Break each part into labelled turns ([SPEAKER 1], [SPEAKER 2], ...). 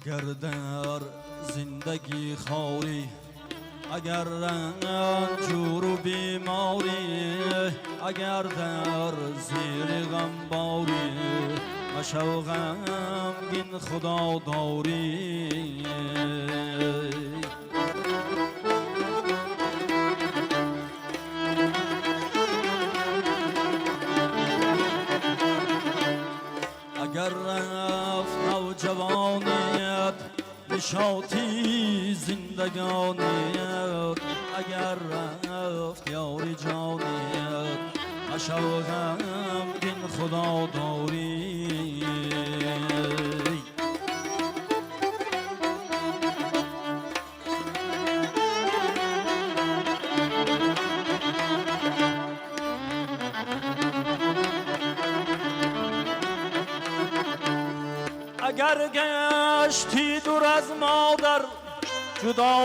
[SPEAKER 1] اگر در زندگی خواری، اگر رنجور و بیماری، اگر در زیر غم باری، مشو غمگین خدا داری. اگر رفت نوجوانیت، نشاطی زندگانیت، اگر رفت یاری جانیت، مشو غمگین خدا داری. اگر گشتی دور از مادر، جدا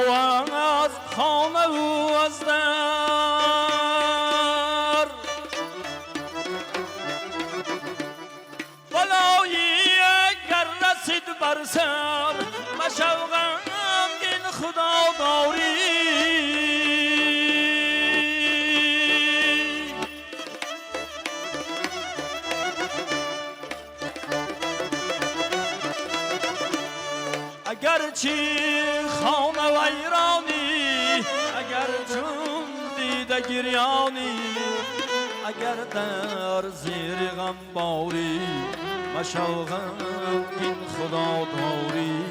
[SPEAKER 1] از خانه و از در، بلایی اگر رسید بر سر، مشو غمگین خدا داری. اگر چی خانه ویرانی، اگر چون دیده گریانی، اگر در زیر غم باری، مشو غمگین خدا داری.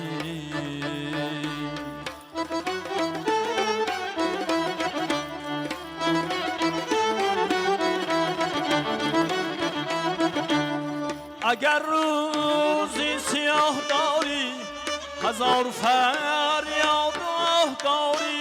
[SPEAKER 1] اگر روزی سیاه داری، هزار فریاد آه داری.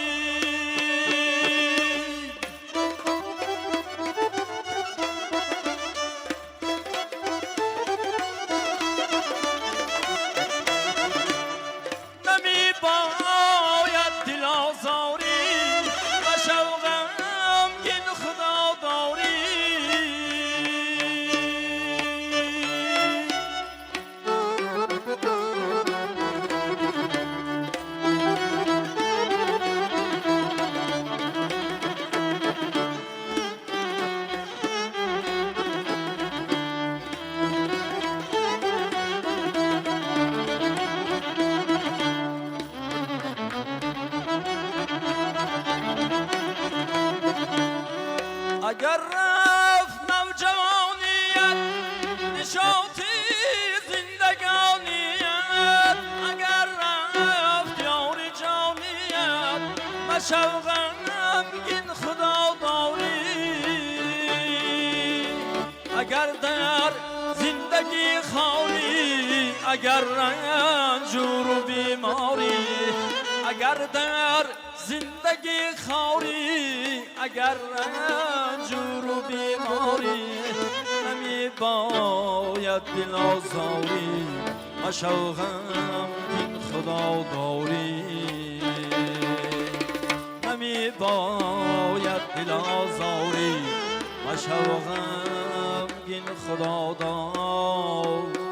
[SPEAKER 1] نمی باید دل آزاری، مشو غمگین خدا داری. اگر رفت نوجوانیت، نشاطی زندگانیت، اگر رفت یاری جانیت، مشو غمگین خدا داری. اگر در زندگی خواری، اگر رنجور و بیماری، اگر در زندگی خواری، اگر رنجور و بیماری، نمی باید دل آزاری، مشو غمگین خدا داری. نمی باید دل آزاری، مشو غمگین خدا داری.